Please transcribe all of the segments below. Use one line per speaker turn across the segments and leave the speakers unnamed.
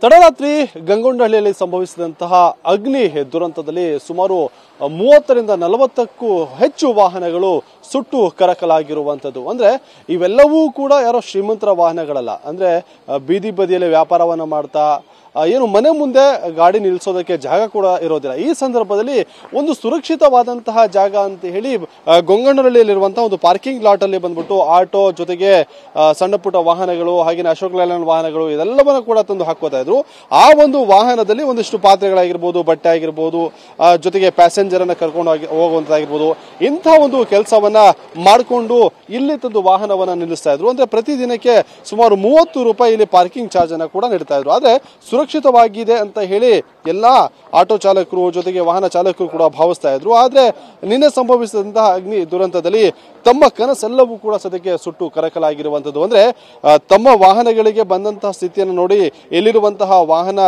ತಡರಾತ್ರಿ ಗಂಗೊಂಡಹಳ್ಳಿಯಲ್ಲಿ ಸಂಭವಿಸಿದಂತಹ ಅಗ್ನಿ ದುರಂತದಲ್ಲಿ ಸುಮಾರು 30ರಿಂದ 40ಕ್ಕೂ ಹೆಚ್ಚು ವಾಹನಗಳು ಸುಟ್ಟು ಕರಕಲಾಗಿರುವಂತದ್ದು. ಅಂದ್ರೆ ಇವೆಲ್ಲವೂ ಕೂಡ ಯಾರೋ ಶ್ರೀಮಂತರ ವಾಹನಗಳಲ್ಲ. ಅಂದ್ರೆ ಬೀದಿ ಬದಿಯಲ್ಲಿ ವ್ಯಾಪಾರವನ್ನ ಮಾಡ್ತಾ ಏನು ಮನೆ ಮುಂದೆ ಗಾಡಿ ನಿಲ್ಲಿಸೋದಕ್ಕೆ ಜಾಗ ಕೂಡ ಇರೋದಿಲ್ಲ. ಈ ಸಂದರ್ಭದಲ್ಲಿ ಒಂದು ಸುರಕ್ಷಿತವಾದಂತಹ ಜಾಗ ಅಂತ ಹೇಳಿ ಗೊಂಗನಹಳ್ಳಿಯಲ್ಲಿರುವಂತಹ ಒಂದು ಪಾರ್ಕಿಂಗ್ ಲಾಟ್ ಅಲ್ಲಿ ಬಂದ್ಬಿಟ್ಟು ಆಟೋ ಜೊತೆಗೆ ಸಣ್ಣ ಪುಟ್ಟ ವಾಹನಗಳು ಹಾಗೆ ಅಶೋಕ್ ಲೇಲ್ಯಾಂಡ್ ವಾಹನಗಳು ಇದೆಲ್ಲವನ್ನ ಕೂಡ ತಂದು ಹಾಕೋತಾ ಇದ್ರು. ಆ ಒಂದು ವಾಹನದಲ್ಲಿ ಒಂದಿಷ್ಟು ಪಾತ್ರೆಗಳಾಗಿರ್ಬೋದು, ಬಟ್ಟೆ ಆಗಿರ್ಬೋದು, ಜೊತೆಗೆ ಪ್ಯಾಸೆಂಜರ್ ಅನ್ನ ಕರ್ಕೊಂಡು ಹೋಗುವಂತಾಗಿರ್ಬೋದು, ಇಂಥ ಒಂದು ಕೆಲಸವನ್ನ ಮಾಡಿಕೊಂಡು ಇಲ್ಲಿ ತಂದು ವಾಹನವನ್ನ ನಿಲ್ಲಿಸ್ತಾ ಇದ್ರು. ಅಂದ್ರೆ ಪ್ರತಿದಿನಕ್ಕೆ ಸುಮಾರು 30 ರೂಪಾಯಿ ಇಲ್ಲಿ ಪಾರ್ಕಿಂಗ್ ಚಾರ್ಜ್ ಅನ್ನ ಕೂಡ ನೀಡ್ತಾ ಇದ್ರು. ಆದ್ರೆ ಸುರಕ್ಷಿತವಾಗಿದೆ ಅಂತ ಹೇಳಿ ಎಲ್ಲಾ ಆಟೋ ಚಾಲಕರು ಜೊತೆಗೆ ವಾಹನ ಚಾಲಕರು ಕೂಡ ಭಾವಿಸ್ತಾ ಇದ್ರು. ಆದ್ರೆ ನಿನ್ನೆ ಸಂಭವಿಸಿದಂತಹ ಅಗ್ನಿ ದುರಂತದಲ್ಲಿ ತಮ್ಮ ಕನಸೆಲ್ಲವೂ ಕೂಡ ಸದ್ಯಕ್ಕೆ ಸುಟ್ಟು ಕರಕಲಾಗಿರುವಂತದ್ದು. ಅಂದ್ರೆ ತಮ್ಮ ವಾಹನಗಳಿಗೆ ಬಂದಂತಹ ಸ್ಥಿತಿಯನ್ನು ನೋಡಿ ಎಲ್ಲಿರುವಂತಹ ವಾಹನ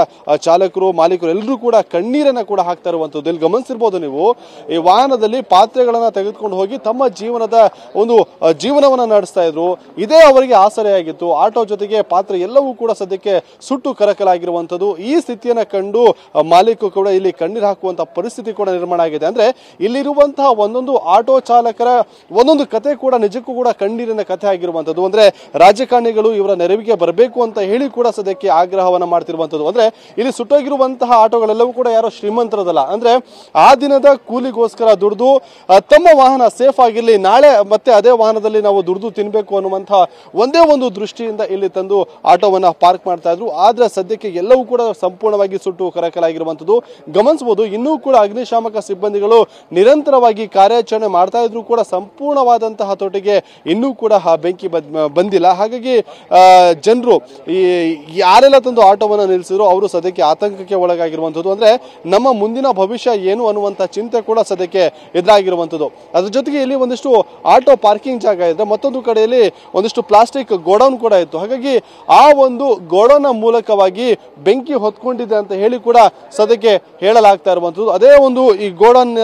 ಚಾಲಕರು ಮಾಲೀಕರು ಎಲ್ಲರೂ ಕೂಡ ಕಣ್ಣೀರನ್ನ ಕೂಡ ಹಾಕ್ತಾ ಇರುವಂತದ್ದು. ಇಲ್ಲಿ ಗಮನಿಸಿರ್ಬೋದು ನೀವು, ಈ ವಾಹನದಲ್ಲಿ ಪಾತ್ರೆಗಳನ್ನ ತೆಗೆದುಕೊಂಡು ಹೋಗಿ ತಮ್ಮ ಜೀವನವನ್ನ ನಡೆಸ್ತಾ ಇದ್ರು. ಇದೇ ಅವರಿಗೆ ಆಸರೆಯಾಗಿತ್ತು. ಆಟೋ ಜೊತೆಗೆ ಪಾತ್ರೆ ಎಲ್ಲವೂ ಕೂಡ ಸದ್ಯಕ್ಕೆ ಸುಟ್ಟು ಕರಕಲಾಗಿರುವಂತದ್ದು. ಈ ಸ್ಥಿತಿಯನ್ನ ಕಂಡು ಮಾಲೀಕರು ಕೂಡ ಇಲ್ಲಿ ಕಣ್ಣೀರು ಹಾಕುವಂತ ಪರಿಸ್ಥಿತಿ ಕೂಡ ನಿರ್ಮಾಣ ಆಗಿದೆ. ಅಂದ್ರೆ ಇಲ್ಲಿರುವಂತಹ ಒಂದೊಂದು ಆಟೋ ಚಾಲಕರ ಒಂದೊಂದು ಕತೆ ಕೂಡ ನಿಜಕ್ಕೂ ಕೂಡ ಕಣ್ಣೀರಿನ ಕಥೆ ಆಗಿರುವಂತದ್ದು. ಅಂದ್ರೆ ರಾಜಕಾರಣಿಗಳು ಇವರ ನೆರವಿಗೆ ಬರಬೇಕು ಅಂತ ಹೇಳಿ ಕೂಡ ಸದ್ಯಕ್ಕೆ ಆಗ್ರಹವನ್ನ ಮಾಡ್ತಿರುವಂತದ್ದು. ಅಂದ್ರೆ ಇಲ್ಲಿ ಸುಟ್ಟೋಗಿರುವಂತಹ ಆಟೋಗಳೆಲ್ಲವೂ ಕೂಡ ಯಾರೋ ಶ್ರೀಮಂತರದಲ್ಲ. ಅಂದ್ರೆ ಆ ದಿನದ ಕೂಲಿಗೋಸ್ಕರ ದುಡಿದು ತಮ್ಮ ವಾಹನ ಸೇಫ್ ಆಗಿರ್ಲಿ, ನಾಳೆ ಮತ್ತೆ ಅದೇ ವಾಹನದಲ್ಲಿ ನಾವು ದುಡಿದು ತಿನ್ಬೇಕು ಅನ್ನುವಂತಹ ಒಂದೇ ಒಂದು ದೃಷ್ಟಿಯಿಂದ ಇಲ್ಲಿ ತಂದು ಆಟೋವನ್ನ ಪಾರ್ಕ್ ಮಾಡ್ತಾ ಇದ್ರು. ಆದ್ರೆ ಸದ್ಯಕ್ಕೆ ಎಲ್ಲವೂ ಕೂಡ ಸಂಪೂರ್ಣವಾಗಿ ಸುಟ್ಟು ಕರಕಲಾಗಿರುವಂತದ್ದು ಗಮನಿಸಬಹುದು. ಇನ್ನೂ ಕೂಡ ಅಗ್ನಿಶಾಮಕ ಸಿಬ್ಬಂದಿಗಳು ನಿರಂತರವಾಗಿ ಕಾರ್ಯಾಚರಣೆ ಮಾಡ್ತಾ ಇದ್ರು ಕೂಡ ಸಂಪೂರ್ಣವಾದಂತಹ ಹತೋಟಿಗೆ ಇನ್ನೂ ಕೂಡ ಬೆಂಕಿ ಬಂದಿಲ್ಲ. ಹಾಗಾಗಿ ಜನರು ಯಾರೆಲ್ಲ ತಂದು ಆಟೋವನ್ನ ನಿಲ್ಲಿಸಿದ್ರು ಅವರು ಸದ್ಯಕ್ಕೆ ಆತಂಕಕ್ಕೆ ಒಳಗಾಗಿರುವಂತದ್ದು. ಅಂದ್ರೆ ನಮ್ಮ ಮುಂದಿನ ಭವಿಷ್ಯ ಏನು ಅನ್ನುವಂತ ಚಿಂತೆ ಕೂಡ ಸದ್ಯಕ್ಕೆ ಎದುರಾಗಿರುವಂತದ್ದು. ಅದ್ರ ಜೊತೆಗೆ ಇಲ್ಲಿ ಒಂದಿಷ್ಟು ಆಟೋ ಪಾರ್ಕಿಂಗ್ ಜಾಗ ಇದೆ, ಮತ್ತೊಂದು ಕಡೆಯಲ್ಲಿ ಒಂದಿಷ್ಟು ಪ್ಲಾಸ್ಟಿಕ್ ಗೋಡೌನ್ ಕೂಡ ಇತ್ತು. ಹಾಗಾಗಿ ಆ ಒಂದು ಗೋಡೌನ್ ಮೂಲಕವಾಗಿ ಬೆಂಕಿ ಹೊತ್ಕೊಂಡಿದೆ ಅಂತ ಹೇಳಿ ಕೂಡ ಸದ್ಯಕ್ಕೆ ಹೇಳಲಾಗ್ತಾ ಇರುವಂತದ್ದು. ಅದೇ ಒಂದು ಈ ಗೋಡೌನ್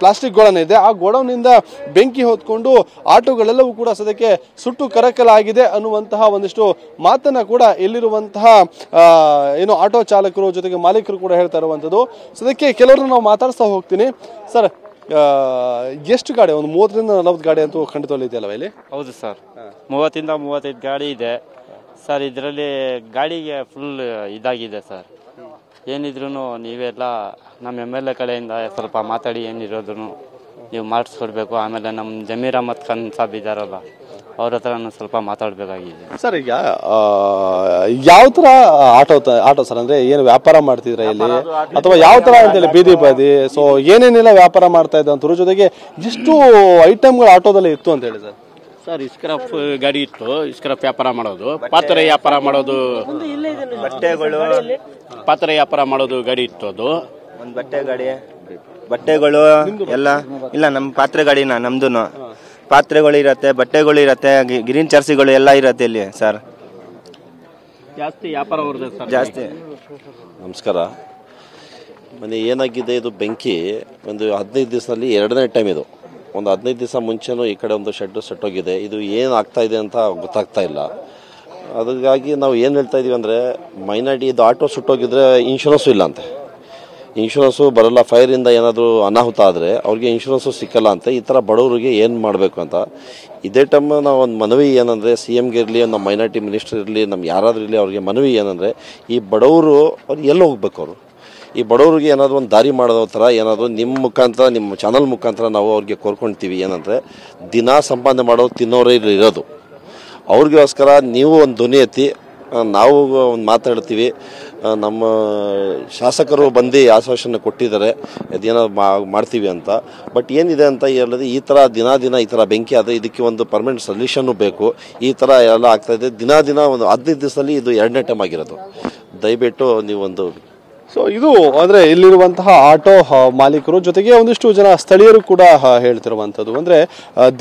ಪ್ಲಾಸ್ಟಿಕ್ ಗೋಡೌನ್ ಇದೆ, ಆ ಗೋಡೌನ್ ಇಂದ ಬೆಂಕಿ ಹೊತ್ಕೊಂಡು ಆಟೋಗಳೆಲ್ಲವೂ ಕೂಡ ಸದ್ಯಕ್ಕೆ ಸುಟ್ಟು ಕರಕಲಾಗಿದೆ ಅನ್ನುವಂತಹ ಒಂದಿಷ್ಟು ಮಾತನ್ನ ಕೂಡ ಇಲ್ಲಿರುವಂತಹ ಏನು ಆಟೋ ಚಾಲಕರು ಜೊತೆಗೆ ಮಾಲೀಕರು ಕೂಡ ಹೇಳ್ತಾ ಇರುವಂತದ್ದು. ಸದ್ಯಕ್ಕೆ ಕೆಲವರನ್ನ ನಾವು ಮಾತಾಡ್ತಾ ಹೋಗ್ತೀನಿ. ಸರ್, ಎಷ್ಟು ಗಾಡಿ? ಒಂದು 30ರಿಂದ 40 ಗಾಡಿ ಅಂತೂ ಖಂಡಿತವಲ್ಲ ಇದೆಯಲ್ಲ ಇಲ್ಲಿ?
ಹೌದು ಸರ್, 30ರಿಂದ 35 ಗಾಡಿ ಇದೆ ಸರ್. ಇದರಲ್ಲಿ ಗಾಡಿಗೆ ಫುಲ್ ಇದಾಗಿದೆ ಸರ್. ಏನಿದ್ರು ನೀವೆಲ್ಲ ನಮ್ಮ MLA ಕಡೆಯಿಂದ ಸ್ವಲ್ಪ ಮಾತಾಡಿ ಏನಿರೋದ್ರು ನೀವು ಮಾಡಿಸ್ಕೊಡ್ಬೇಕು. ಆಮೇಲೆ ನಮ್ಮ ಜಮೀರ್ ಅಹಮದ್ ಖಾನ್ ಸಾಬ್ ಇದ್ದಾರಲ್ಲ, ಅವ್ರ ಹತ್ರ ಸ್ವಲ್ಪ ಮಾತಾಡಬೇಕಾಗಿದೆ
ಸರ್. ಈಗ ಯಾವ ತರ ಆಟೋ ಸರ್? ಅಂದ್ರೆ ಏನು ವ್ಯಾಪಾರ ಮಾಡ್ತಿದ್ರ ಇಲ್ಲಿ ಅಥವಾ ಯಾವ ತರ ಅಂತ ಬೀದಿ ಬದಿ ಸೊ ಏನೇನೆಲ್ಲ ವ್ಯಾಪಾರ ಮಾಡ್ತಾ ಇದ್ದ ಅಂತ ಜೊತೆಗೆ ಎಷ್ಟು ಐಟಮ್ಗಳು ಆಟೋದಲ್ಲಿ ಇತ್ತು ಅಂತ ಹೇಳಿ ಸರ್?
ಸರ್, ಇಸ್ಕ್ರಾಪ್ ಗಾಡಿ ಇತ್ತು, ಇಸ್ಕ್ರಾಪ್ ವ್ಯಾಪಾರ ಮಾಡೋದು, ಪಾತ್ರೆ ವ್ಯಾಪಾರ ಮಾಡೋದು, ಪಾತ್ರೆ ವ್ಯಾಪಾರ ಮಾಡೋದು ಗಾಡಿ ಇತ್ತು. ಅದು
ಒಂದು ಬಟ್ಟೆಗಳು ಎಲ್ಲ ಇಲ್ಲ, ನಮ್ಮ ಪಾತ್ರೆ ಗಾಡಿನ ನಮ್ದು ಪಾತ್ರೆಗಳು ಇರತ್ತೆ, ಬಟ್ಟೆಗಳು ಇರತ್ತೆ, ಗ್ರೀನ್ ಚರ್ಸಿಗಳು ಎಲ್ಲ ಇರತ್ತೆ ಇಲ್ಲಿ ಸರ್.
ಜಾಸ್ತಿ ವ್ಯಾಪಾರ
ಜಾಸ್ತಿ.
ನಮಸ್ಕಾರ. ಮನೆ ಏನಾಗಿದೆ, ಇದು ಬೆಂಕಿ ಒಂದು 15 ದಿವಸದಲ್ಲಿ 2ನೇ ಟೈಮ್. ಇದು ಒಂದು 15 ದಿವಸ ಮುಂಚೆನೂ ಈ ಕಡೆ ಒಂದು ಶೆಡ್ ಸೆಟ್ಟೋಗಿದೆ. ಇದು ಏನು ಆಗ್ತಾ ಇದೆ ಅಂತ ಗೊತ್ತಾಗ್ತಾ ಇಲ್ಲ. ಅದಕ್ಕಾಗಿ ನಾವು ಏನು ಹೇಳ್ತಾ ಇದೀವಿ ಅಂದರೆ, ಮೈನಾರಿಟಿ ಇದು ಆಟೋ ಸುಟ್ಟೋಗಿದ್ರೆ ಇನ್ಶೂರೆನ್ಸು ಇಲ್ಲ ಅಂತೆ, ಇನ್ಶೂರೆನ್ಸು ಬರಲ್ಲ. ಫೈರಿಂದ ಏನಾದರೂ ಅನಾಹುತ ಆದರೆ ಅವ್ರಿಗೆ ಇನ್ಶೂರೆನ್ಸು ಸಿಕ್ಕಲ್ಲ ಅಂತೆ. ಈ ಥರ ಬಡವರಿಗೆ ಏನು ಮಾಡಬೇಕು ಅಂತ ಇದೇ ಟೈಮ್ ನಾವು ಒಂದು ಮನವಿ ಏನಂದರೆ, CMಗೆ ಇರಲಿ, ನಮ್ಮ ಮೈನಾರಿಟಿ ಮಿನಿಸ್ಟರ್ ಇರಲಿ, ನಮ್ಮ ಯಾರಾದರೂ ಇರಲಿ, ಅವ್ರಿಗೆ ಮನವಿ ಏನಂದರೆ, ಈ ಬಡವರು ಅವ್ರು ಎಲ್ಲಿ ಹೋಗ್ಬೇಕು? ಅವರು ಈ ಬಡವರಿಗೆ ಏನಾದರೂ ಒಂದು ದಾರಿ ಮಾಡೋ ಥರ ಏನಾದರೂ ನಿಮ್ಮ ಮುಖಾಂತರ, ನಿಮ್ಮ ಚಾನಲ್ ಮುಖಾಂತರ ನಾವು ಅವ್ರಿಗೆ ಕೋರ್ಕೊಳ್ತೀವಿ. ಏನಂದರೆ, ದಿನ ಸಂಪಾದನೆ ಮಾಡೋರು ತಿನ್ನೋರೇ ಇರೋದು. ಅವ್ರಿಗೋಸ್ಕರ ನೀವು ಒಂದು ಧ್ವನಿ ಎತ್ತಿ, ನಾವು ಒಂದು ಮಾತಾಡ್ತೀವಿ. ನಮ್ಮ ಶಾಸಕರು ಬಂದು ಆಶ್ವಾಸನೆ ಕೊಟ್ಟಿದ್ದಾರೆ ಅದೇನೋ ಮಾಡ್ತೀವಿ ಅಂತ. ಬಟ್ ಏನಿದೆ ಅಂತ ಹೇಳೋದು, ಈ ಥರ ದಿನ ಈ ಥರ ಬೆಂಕಿ ಆದರೆ ಇದಕ್ಕೆ ಒಂದು ಪರ್ಮನೆಂಟ್ ಸೊಲ್ಯೂಷನ್ನು ಬೇಕು. ಈ ಥರ ಎಲ್ಲ ಆಗ್ತಾಯಿದೆ ದಿನ ಒಂದು 15 ದಿವಸದಲ್ಲಿ ಇದು 2ನೇ ಟೈಮ್ ಆಗಿರೋದು. ದಯವಿಟ್ಟು ನೀವೊಂದು
ಸೊ ಇದು ಅಂದ್ರೆ ಇಲ್ಲಿರುವಂತಹ ಆಟೋ ಮಾಲೀಕರು ಜೊತೆಗೆ ಒಂದಿಷ್ಟು ಜನ ಸ್ಥಳೀಯರು ಕೂಡ ಹೇಳ್ತಿರುವಂತದ್ದು. ಅಂದ್ರೆ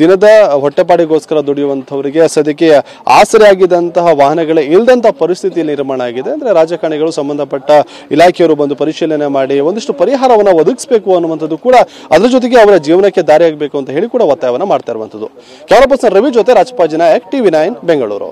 ದಿನದ ಹೊಟ್ಟೆಪಾಡಿಗೋಸ್ಕರ ದುಡಿಯುವಂತವರಿಗೆ ಸದ್ಯಕ್ಕೆ ಆಸರೆ ಆಗಿದ್ದಂತಹ ವಾಹನಗಳೇ ಇಲ್ಲದಂತಹ ಪರಿಸ್ಥಿತಿ ನಿರ್ಮಾಣ ಆಗಿದೆ. ಅಂದ್ರೆ ರಾಜಕಾರಣಿಗಳು, ಸಂಬಂಧಪಟ್ಟ ಇಲಾಖೆಯವರು ಬಂದು ಪರಿಶೀಲನೆ ಮಾಡಿ ಒಂದಿಷ್ಟು ಪರಿಹಾರವನ್ನು ಒದಗಿಸಬೇಕು ಅನ್ನುವಂಥದ್ದು ಕೂಡ, ಅದರ ಜೊತೆಗೆ ಅವರ ಜೀವನಕ್ಕೆ ದಾರಿಯಾಗಬೇಕು ಅಂತ ಹೇಳಿ ಕೂಡ ಒತ್ತಾಯವನ್ನ ಮಾಡ್ತಾ ಇರುವಂತದ್ದು. ಕ್ಯಾಮರಾ ಪರ್ಸನ್ ರವಿ ಜೊತೆ ರಾಜಪಾಜಿನ TV9 ಬೆಂಗಳೂರು.